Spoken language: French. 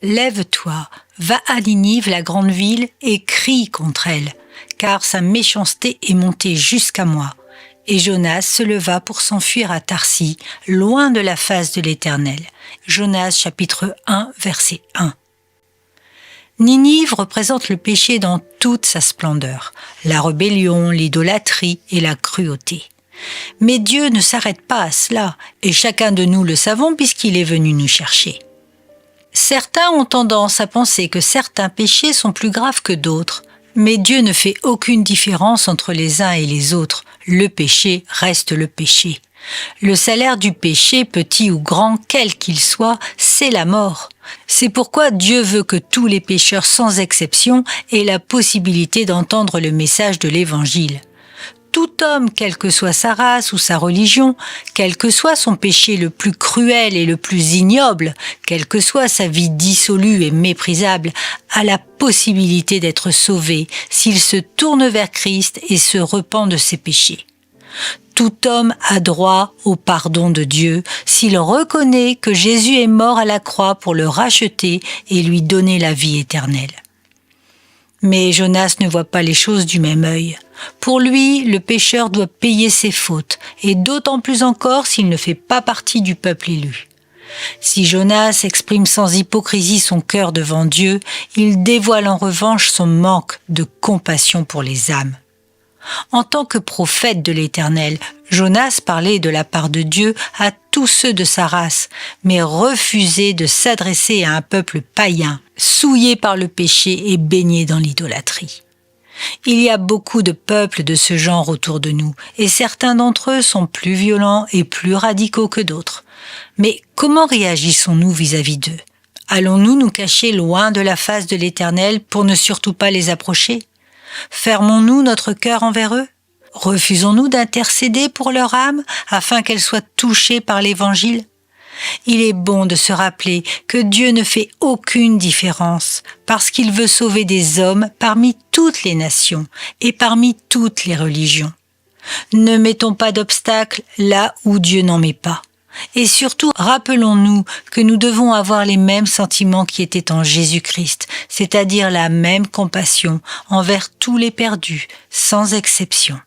Lève-toi, va à Ninive, la grande ville, et crie contre elle, car sa méchanceté est montée jusqu'à moi. » Et Jonas se leva pour s'enfuir à Tarsis, loin de la face de l'Éternel. Jonas chapitre 1, verset 1. Ninive représente le péché dans toute sa splendeur, la rébellion, l'idolâtrie et la cruauté. Mais Dieu ne s'arrête pas à cela, et chacun de nous le savons puisqu'il est venu nous chercher. Certains ont tendance à penser que certains péchés sont plus graves que d'autres, mais Dieu ne fait aucune différence entre les uns et les autres. Le péché reste le péché. Le salaire du péché, petit ou grand, quel qu'il soit, c'est la mort. C'est pourquoi Dieu veut que tous les pécheurs, sans exception, aient la possibilité d'entendre le message de l'Évangile. Tout homme, quelle que soit sa race ou sa religion, quel que soit son péché le plus cruel et le plus ignoble, quelle que soit sa vie dissolue et méprisable, a la possibilité d'être sauvé s'il se tourne vers Christ et se repent de ses péchés. Tout homme a droit au pardon de Dieu s'il reconnaît que Jésus est mort à la croix pour le racheter et lui donner la vie éternelle. Mais Jonas ne voit pas les choses du même œil. Pour lui, le pécheur doit payer ses fautes, et d'autant plus encore s'il ne fait pas partie du peuple élu. Si Jonas exprime sans hypocrisie son cœur devant Dieu, il dévoile en revanche son manque de compassion pour les âmes. En tant que prophète de l'Éternel, Jonas parlait de la part de Dieu à tous ceux de sa race, mais refusait de s'adresser à un peuple païen, souillé par le péché et baigné dans l'idolâtrie. Il y a beaucoup de peuples de ce genre autour de nous, et certains d'entre eux sont plus violents et plus radicaux que d'autres. Mais comment réagissons-nous vis-à-vis d'eux ? Allons-nous nous cacher loin de la face de l'Éternel pour ne surtout pas les approcher ? Fermons-nous notre cœur envers eux ? Refusons-nous d'intercéder pour leur âme afin qu'elle soit touchée par l'Évangile ? Il est bon de se rappeler que Dieu ne fait aucune différence parce qu'il veut sauver des hommes parmi toutes les nations et parmi toutes les religions. Ne mettons pas d'obstacles là où Dieu n'en met pas. Et surtout, rappelons-nous que nous devons avoir les mêmes sentiments qui étaient en Jésus-Christ, c'est-à-dire la même compassion envers tous les perdus, sans exception.